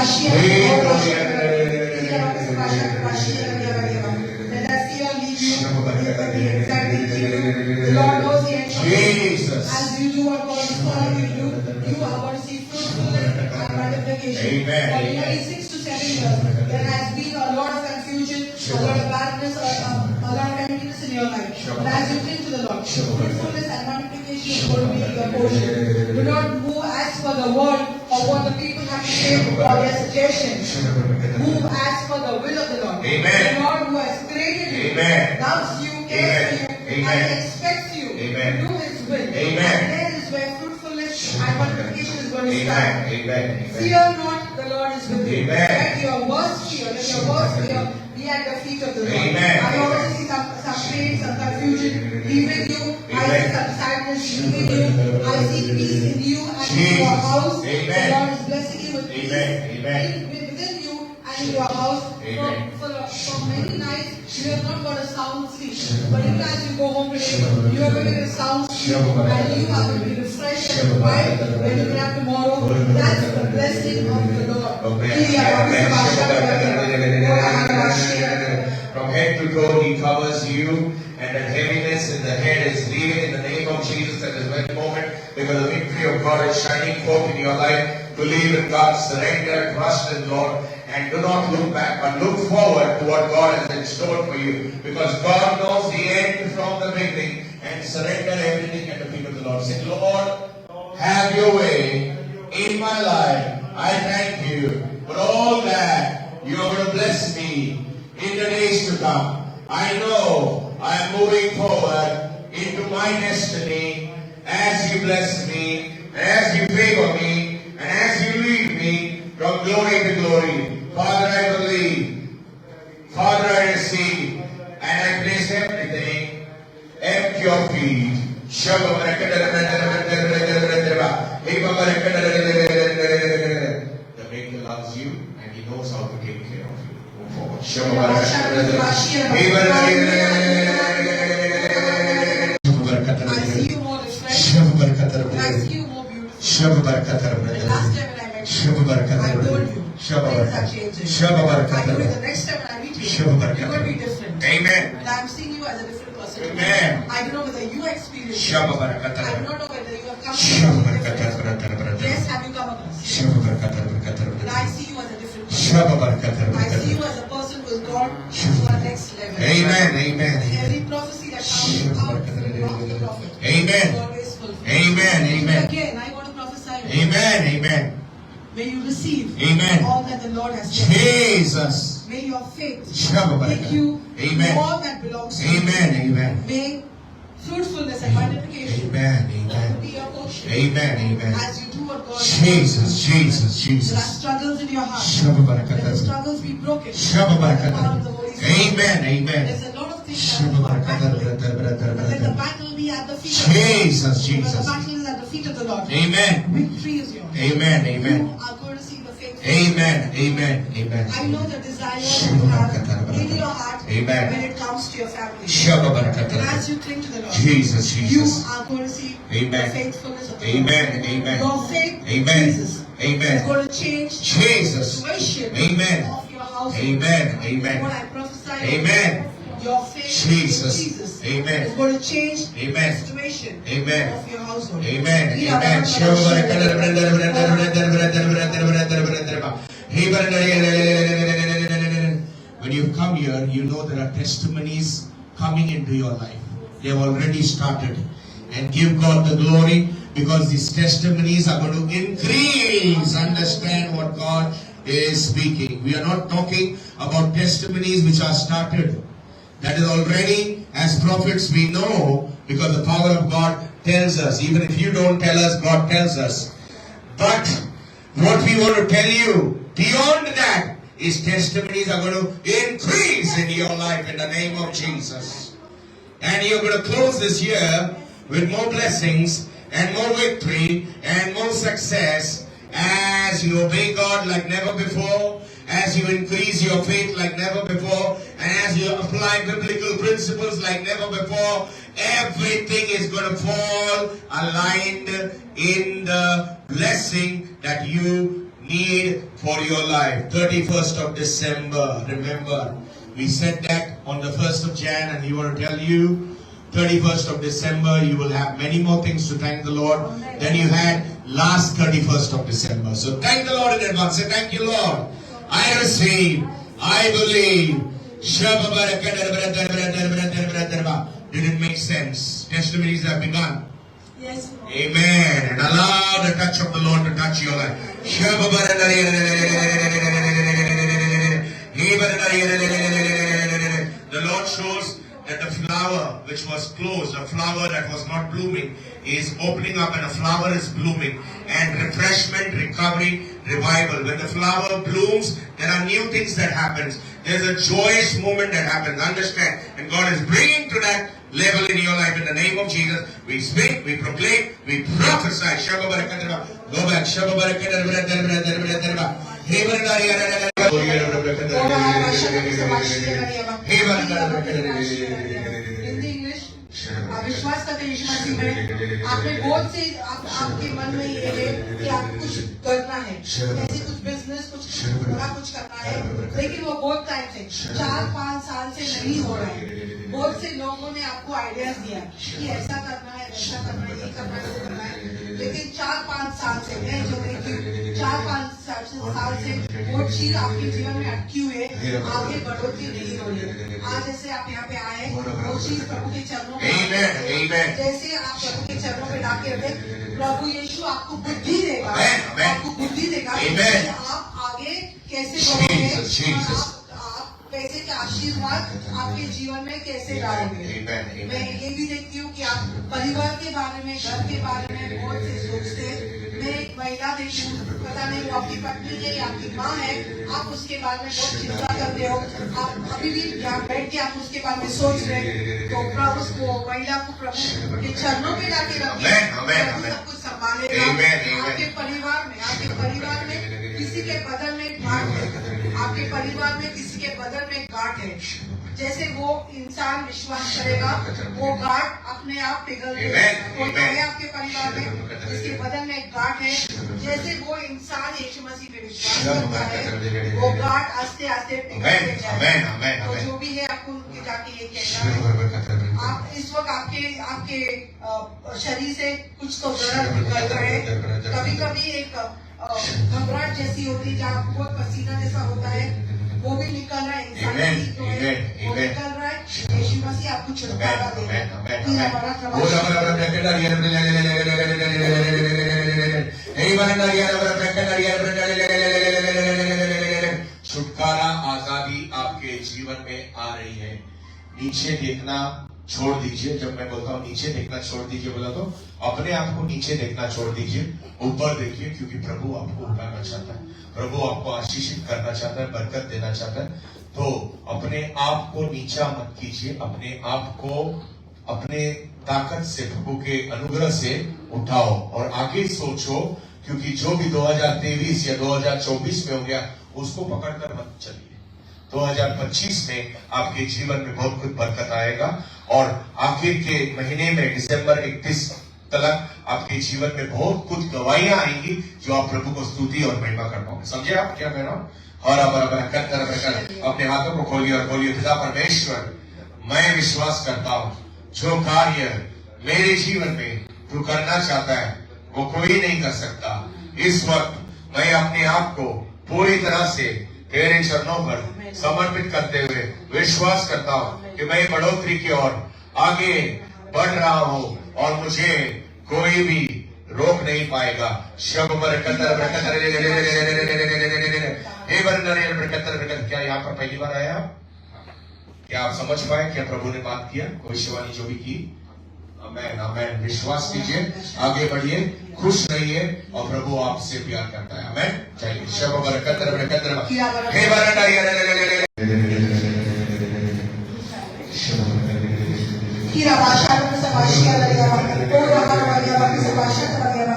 Lord knows the end. Jesus. As you do what God is calling you to do, you are going to see fruitfulness and multiplication. Amen. For nearly 6 to 7 years, there has been a lot of confusion, a lot of badness, a lot of emptiness in your life. But as you cling to the Lord, fruitfulness and multiplication is going to be your portion. Do not move as per the word or what the people have to say or their suggestions. Move as per the will of the Lord. Amen. The Lord who has created you, loves you, cares for you, and expects you to do His will. Amen. And there is where fruitfulness and multiplication is going to start. Fear not, the Lord is with you. Let your worst fear be at the feet of the Lord. I always see some pain, some confusion leaving you. I see some sadness leaving you. I see peace in you and in your house. The Lord is blessing you with peace within you and in your house. For many nights, you have not got a sound sleep. But even as you go home today, you are going to get a sound sleep and you are going to be refreshed and quiet when you get up tomorrow. That's the blessing of the Lord. From head to toe, He covers you, and that heaviness in the head is leaving in the name of Jesus at this very moment, because the victory of God is shining forth in your life. Believe in God, surrender, trust in Lord, and do not look back, but look forward to what God has in store for you, because God knows the end from the beginning. And surrender everything at the feet of the Lord. Say, Lord, have your way in my life. I thank you for all that you are going to bless me in the days to come. I know I am moving forward into my destiny as you bless me, as you favor me, and as you lead me from glory to glory. Father, I believe. Father, I receive. And I place everything at your feet. The Maker loves you and He knows how to take care of you. Move forward. I see you more refreshed. I see you more beautiful. The last time when I met you, I told you things are changing. I know the next time when I meet you, you're going to be different. Amen. And I'm seeing you as a different person. Amen. I don't know whether you experience it. I do not know whether you have come to Yes, have you come across it? But I see you as a different person. I see you as a person who has gone to a next level. Amen. Amen. Every prophecy that comes out from the mouth of the prophet Amen. is always fulfilled. Amen. Amen. Again, I want to prophesy. Amen. Amen. May you receive Amen. all that the Lord has done. Jesus. May your faith Take you Amen. all that belongs to you. Amen. Amen. May fruitfulness and multiplication Amen. Amen. be your portion. Amen. Amen. As you do what God Jesus. Jesus. There are Jesus. struggles in your heart. Let the struggles be broken. By the power of the Holy Spirit. Amen. Amen. There's a lot of things that you are battling. But let the battle be at the feet of the Jesus. Lord. When the Jesus. battle is at the feet of the Lord. Amen. Victory is yours. Amen. Amen. You are going to see the faith. Amen. Amen. Amen. I know the desire that you have in your heart Amen. when it comes to your family. And as you cling to the Lord, Jesus. you Jesus. are going to see Amen. the faithfulness of the Amen. Lord. Amen. Your faith in Amen. Jesus is Amen. going to change Jesus. the situation Amen. of your house. Amen. Amen. What I prophesy, Amen. your faith Jesus. in Jesus Amen. is going to change Amen. the situation Amen. of your household. Amen. When you come here, you know there are testimonies coming into your life. They have already started. And give God the glory, because these testimonies are going to increase. Understand what God is speaking. We are not talking about testimonies which are started. That is already, as prophets, we know, because the power of God tells us. Even if you don't tell us, God tells us. But what we want to tell you beyond that is testimonies are going to increase in your life in the name of Jesus. And you're going to close this year with more blessings and more victory and more success as you obey God like never before, as you increase your faith like never before, and as you apply biblical principles like never before. Everything is going to fall aligned in the blessing that you need for your life. 31st of December. Remember, we said that on the 1st of Jan, and he want to tell you, 31st of December, you will have many more things to thank the Lord than you had last 31st of December. So thank the Lord in advance. Say, thank you, Lord. I receive. I believe. Did it make sense? Testimonies have begun. Yes, Lord. Amen. And allow the touch of the Lord to touch your life. The Lord shows that the flower which was closed, a flower that was not blooming, is opening up and a flower is blooming. And refreshment, recovery, revival. When the flower blooms, there are new things that happen. There's a joyous moment that happens. Understand? And God is bringing to that level in your life in the name of Jesus. We speak, we proclaim, we prophesy. Go back. Hindi English आप विश्वास करते हैं यीशु मसीह में आपने बहुत से आपके मन में ये है कि आप कुछ करना है ऐसे कुछ बिजनेस कुछ बड़ा कुछ करना है लेकिन वो बहुत टाइम से 4-5 साल से नहीं हो रहा है बहुत से लोगों ने आपको आइडियाज दिया कि ऐसा करना है वैसा करना है ये करना है वो करना है लेकिन 4-5 साल से मैं जो देखी 4-5 साल से वो चीज आपके जीवन में अटकी हुई है आगे बढ़ोतरी नहीं हो रही आज जैसे आप यहाँ पे आए वो चीज प्रभु के चरणों में जैसे आप प्रभु के चरणों में डाके रहे प्रभु यीशु आपको बुद्धि देगा आपको बुद्धि देगा आप आगे कैसे बढ़ोगे आप कैसे के आशीर्वाद आपके जीवन में कैसे डालोगे मैं ये भी देखती हूँ कि आप परिवार के बारे में घर के बारे में बहुत से सोचते हैं मैं एक महिला देखती हूँ पता नहीं वो आपकी पत्नी है या आपकी माँ है आप उसके बारे में बहुत चिंता करते हो आप अभी भी यहाँ बैठ के आप उसके बारे में सोच रहे तो प्रभु उसको महिला को प्रभु के चरणों पे लाके रखिए सब कुछ संभालेगा आपके परिवार में किसी के बदन में एक गांठ है आपके परिवार में किसी के बदन में एक गांठ है जैसे वो इंसान विश्वास करेगा वो गांठ अपने आप पिघल जाएगा आपके परिवार में जिसके बदन में एक गांठ है जैसे वो इंसान यीशु मसीह पे विश्वास करता है वो गांठ आस्ते आस्ते पिघल जाएगा तो जो भी है आपको उनके जाके ये कहना है आप इस वक्त आपके शरीर से कुछ तो दर्द निकल रहा है कभी कभी एक घबराहट जैसी होती है जहाँ बहुत पसीना जैसा होता है वो भी निकल रहा है इंसान जो है वो निकल रहा है यीशु मसीह आपको छुटकारा देगा छुटकारा आजादी आपके जीवन में आ रही है नीचे देखना छोड़ दीजिए जब मैं बोलता हूँ नीचे देखना छोड़ दीजिए बोला तो अपने आप को नीचे देखना छोड़ दीजिए ऊपर देखिए क्योंकि प्रभु आपको उठाना चाहता है प्रभु आपको आशीषित करना चाहता है बरकत देना चाहता है तो अपने आप को नीचा मत कीजिए अपने आप को अपने ताकत से प्रभु के अनुग्रह से उठाओ और आगे सोचो क्योंकि जो भी 2023 या 2024 में हो गया उसको पकड़कर मत चलिए 2025 में आपके जीवन में बहुत कुछ बरकत आएगा और आखिर के महीने में दिसंबर 31 तक आपके जीवन में बहुत कुछ गवाहियां आएंगी जो आप प्रभु को स्तुति और महिमा कर पाओगे समझे आप क्या कह रहा हूं और अपने हाथों को खोलिए और बोलिए पिता परमेश्वर मैं विश्वास करता हूं जो कार्य मेरे जीवन में तू करना चाहता है वो कोई नहीं कर सकता इस वक्त मैं अपने आप को पूरी तरह से तेरे चरणों पर समर्पित करते हुए विश्वास करता हूं कि मैं बढ़ोतरी की ओर आगे बढ़ रहा हूं और मुझे कोई भी रोक नहीं पाएगा क्या यहाँ पर पहली बार आया क्या आप समझ पाए क्या प्रभु ने बात किया भविष्यवाणी जो भी की आमेन आमेन विश्वास कीजिए आगे बढ़िए खुश रहिए और प्रभु आपसे प्यार करता है आमेन चाहिए शब बरकत हे बरकत Kira basha sa basha lagya o rabar lagya sa basha lagya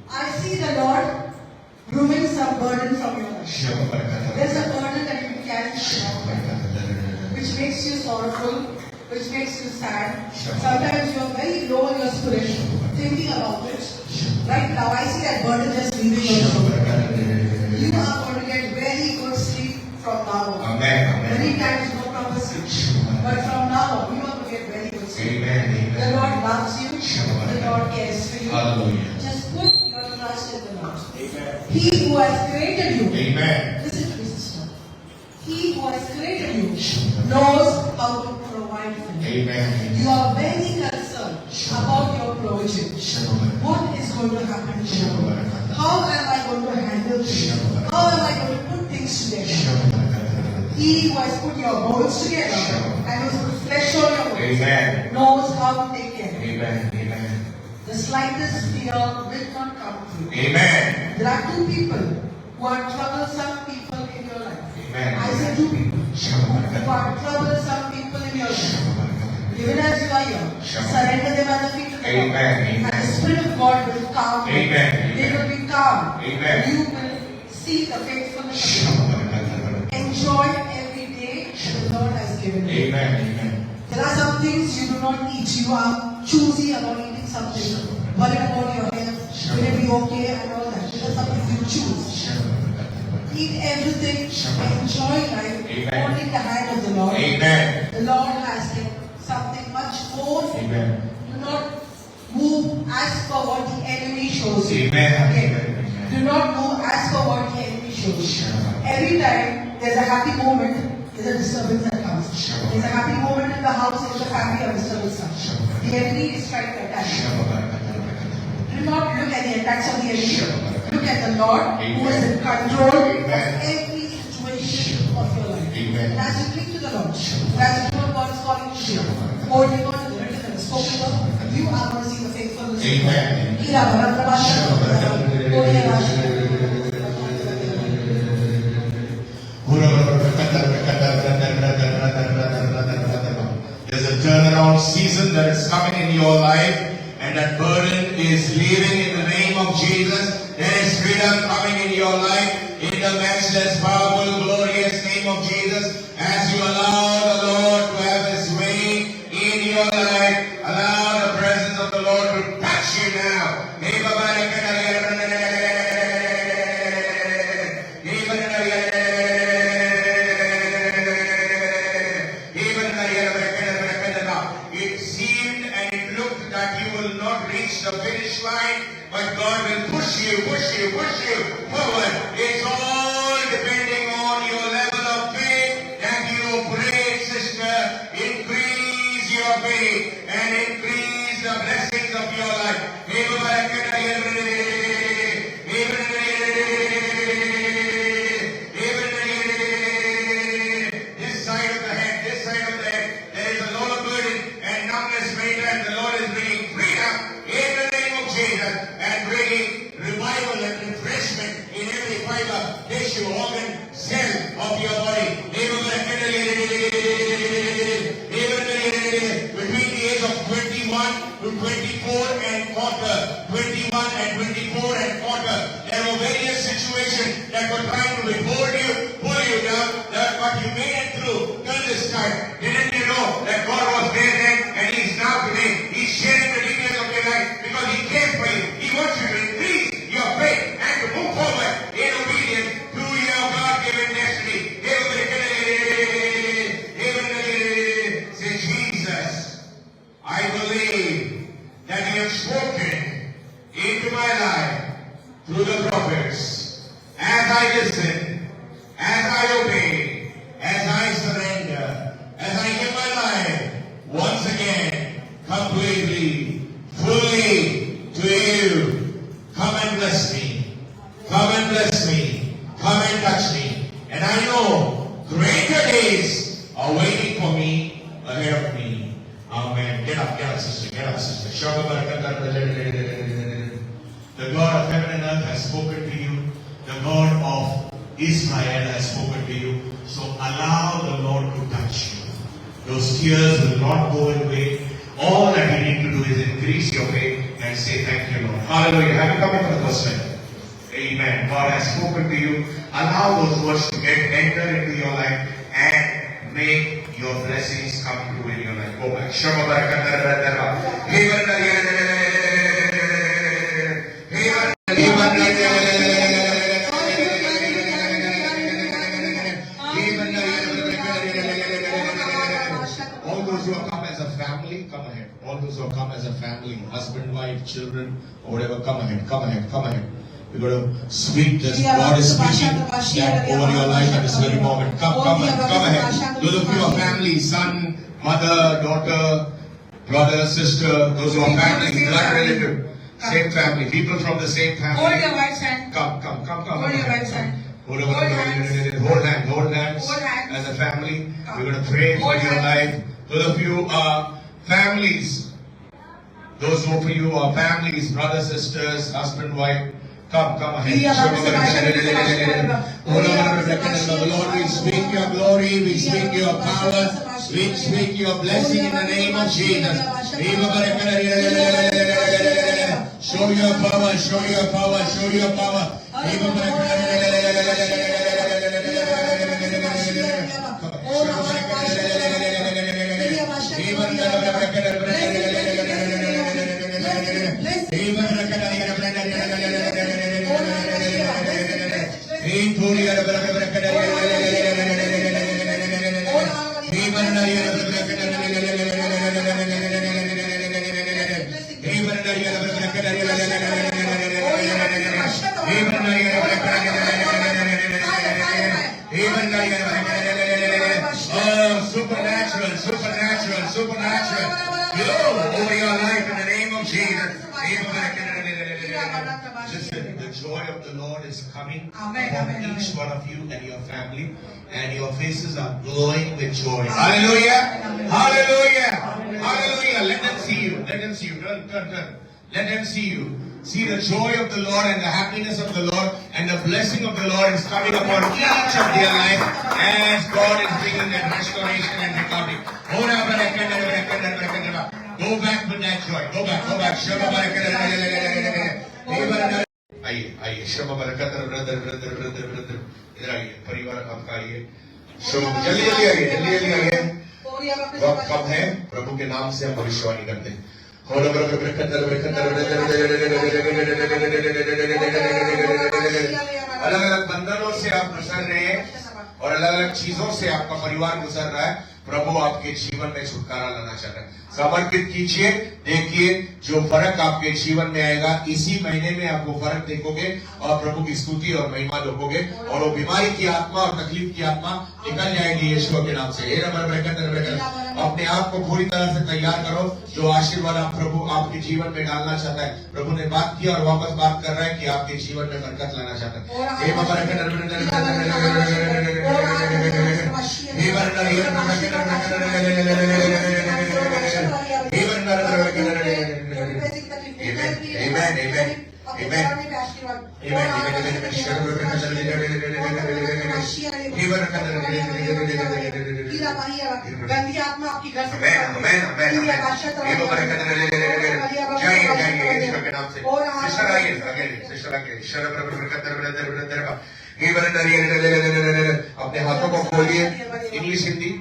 I see the Lord removing some burden from your life. There's a burden that you carry which makes you sorrowful, which makes you sad. Sometimes you're very low in your spirit, thinking about it. Right now, loves you. The Lord cares for you. Hallelujah. Just put your trust in the Lord. Amen. He who has created you. Amen. Listen to me, sister. He who has created you knows how to provide for you. Amen. You are very concerned about your provision. What is going to happen to you? How am I going to handle this? How am I going to put things together? He who has put your bones together and who has put flesh on your bones Amen. knows how to take care. Amen. Amen. The slightest fear will not come through. Amen. There are two people who are troublesome people in your life. Amen. I say two people who are troublesome people in your life. Even as you are here, surrender them at the feet of the Lord. Amen. And the Spirit of God will calm you. Amen. They will be calm. Amen. You will see the faithfulness of God. Enjoy every day that the Lord has given you. Amen. Amen. There are some things you do not eat. You are choosy about eating something. Worried about your health. Will it be okay and all that. There are some things you choose. Eat everything. Enjoy life. Amen. Only in the hand of the Lord. Amen. The Lord has given something much more. Amen. Do not move as per what the enemy shows you. Amen. Okay? Do not move as per what the enemy shows you. Every time there's a happy moment, there's a disturbance that comes. There's a happy moment in the house, in the family, a disturbance comes. The enemy is trying to attack you. Do not look at the attacks of the enemy. Look at the Lord who is in control of every situation of your life. And as you cling to the Lord, as you know what God is calling you to do, holding on to the written and the spoken word, you are going to see the faithfulness of There's a turnaround season that is coming in your life, and that burden is leaving in the name of Jesus. There is freedom coming in your life in the matchless, powerful, glorious name of Jesus. As you allow the Lord to have His way in your life, allow the presence of the Lord to touch you now. It seemed and it looked that you will not reach the finish line, but God will push you forward. It's all depending on your level of faith that you pray, sister. Increase your faith and increase the blessings of your life. This side of the head, this side of the head, there is a lot of burden and numbness later, and the Lord is bringing freedom in the name of Jesus and bringing revival and refreshment in every fiber, tissue, organ, cell of your body. Between the age of 21 to 24 and quarter, 21 and 24 and quarter, there were various situations that were trying to withhold you, pull you down, but you made it through till this time. Didn't you know that God was there then and He is now today? He's sharing the details of your life because He came for you. He wants you to increase your faith and to move forward in obedience to your God-given destiny. Say, Jesus, I believe that You have spoken into my life through the prophets. As I listen, as I obey, as I surrender, as I give my life once again, completely, fully to You, come and bless me. Come and bless me. Come and touch me. And I know greater days are waiting for me ahead of me. Amen. Get up, sister. Get up, sister. The God of heaven and earth has spoken to you. The God of Israel has spoken to you. So allow the Lord to touch you. Those tears will not go away. All that you need to do is increase your faith and say, thank You, Lord. Hallelujah. Have you come in for the first time? Amen. God has spoken to you. Allow those words to enter into your life and make your blessings come true in your life. Go back. All those who have come as a family, come ahead. All those who have come as a family, husband, wife, children, or whatever. Come ahead, come ahead, come ahead. We're going to speak this. God is speaking that over your life at this very moment. Come ahead. Those of you are family, son, mother, daughter, brother, sister, those who are family, blood relative, same family, people from the same family. Hold your right hand. Come. Hold your right hand. Hold hands as a family. We're going to pray for your life. Those of you are families. Those of you are families, brothers, sisters, husband, wife. Come ahead. Lord, we speak your glory, we speak your power, we speak your blessing in the name of Jesus. Show your power, show your power, show your power. Supernatural. Over your life in the name of Jesus. Listen, the joy of the Lord is coming upon each one of you and your family, and your faces are glowing with joy. Hallelujah! Hallelujah! Hallelujah! Let them see you. Let them see you. Turn. Let them see you. See the joy of the Lord and the happiness of the Lord and the blessing of the Lord is coming upon each of their life as God is bringing that restoration and recovery. Go back with that joy. Go back. आइए शर्मा बरकत brother इधर आइए परिवार आपका आइए जल्दी आइए वक्त कम है प्रभु के नाम से हम भविष्यवाणी करते हैं अलग अलग बंधनों से आप गुजर रहे हैं और अलग अलग चीजों से आपका परिवार गुजर रहा है प्रभु आपके जीवन में छुटकारा लाना चाहता है समर्पित कीजिए देखिए जो फर्क आपके जीवन में आएगा इसी महीने में आप वो फर्क देखोगे और प्रभु की स्तुति और महिमा देखोगे और वो बीमारी की आत्मा और तकलीफ की आत्मा निकल जाएगी यीशु के नाम से अपने आप को पूरी तरह से तैयार करो जो आशीर्वाद आप प्रभु आपके जीवन में डालना चाहता है प्रभु ने बात किया और वापस बात कर रहा है कि आपके जीवन में बरकत लाना चाहता गंदी आत्मा आपकी घर से अपने हाथों को खोलिए इंग्लिश हिंदी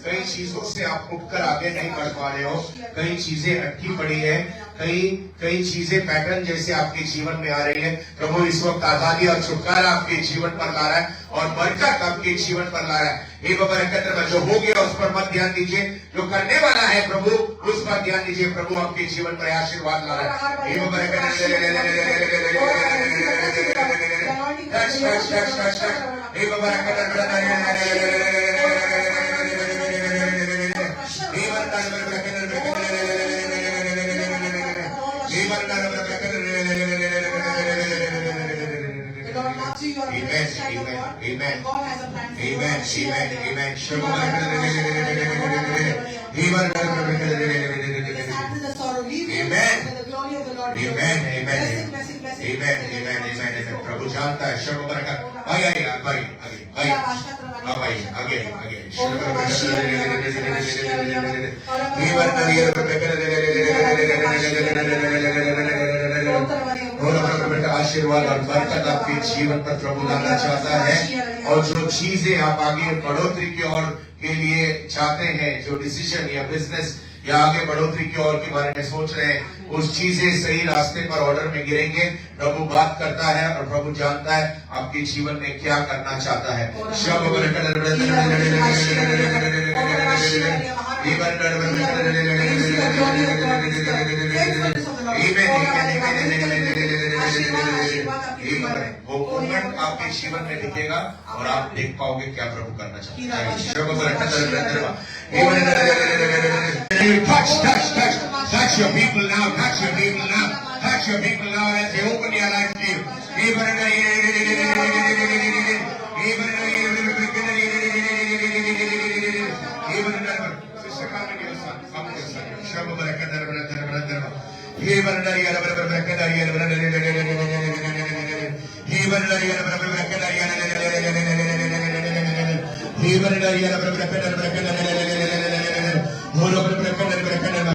कई चीजों से आप उठकर आगे नहीं बढ़ पा रहे हो कई चीजें अटकी पड़ी है कई चीजें पैटर्न जैसे आपके जीवन में आ रही है प्रभु इस वक्त आजादी और छुटकारा आपके जीवन पर ला रहा है और बरकत आपके जीवन पर ला रहा है जो हो गया उस पर मत ध्यान दीजिए जो करने वाला है प्रभु उस पर ध्यान दीजिए प्रभु आपके जीवन पर आशीर्वाद ला रहा है Amen. प्रभु जानता है शर्म बरकत आगे आशीर्वाद और बरकत आपके जीवन पर प्रभु लाना चाहता है और जो चीजें आप आगे बढ़ोतरी की ओर के लिए चाहते हैं जो डिसीजन या बिजनेस या आगे बढ़ोतरी की ओर के बारे में सोच रहे हैं, उस चीजें सही रास्ते पर ऑर्डर में गिरेंगे। प्रभु बात करता है और प्रभु जानता है आपके जीवन में क्या करना चाहता है। वो मूवमेंट आपके जीवन में दिखेगा और आप देख पाओगे क्या प्रभु करना चाहते हैं। Touch your people now, touch your people now, touch your people now as they open their life to you. Sister, come with your son, come with your son.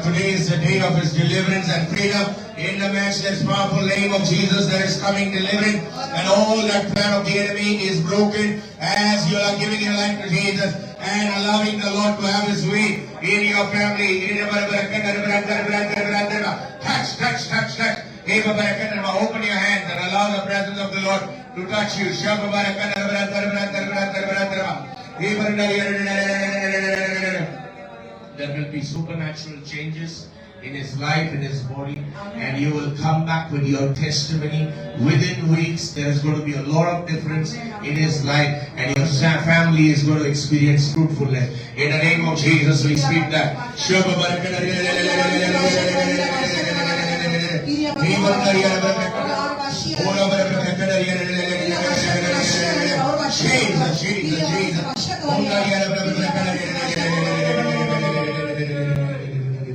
Today is the day of his deliverance and freedom. In the matchless powerful name of Jesus, there is coming deliverance, and all that plan of the enemy is broken as you are giving your life to Jesus and allowing the Lord to have his way in your family. Touch. Open your hands and allow the presence of the Lord to touch you. There will be supernatural changes in his life, in his body, and you will come back with your testimony. Within weeks, there is going to be a lot of difference in his life, and your family is going to experience fruitfulness. In the name of Jesus, we speak that.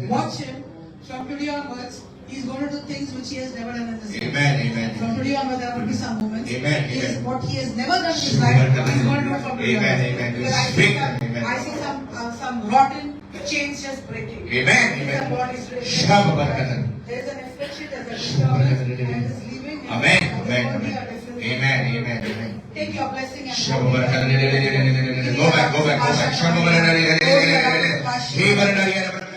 Watch him. From today onwards, he's going to do things which he has never done in his life. Amen. From today onwards, there will be some moments. Amen. What he has never done in his life, he's going to do it from today onwards. Amen. Because I see some rotten chains just breaking. Amen. The bodies breaking. There is an affliction, there is a disturbance, and it is leaving. Amen. Take your blessing and Go back.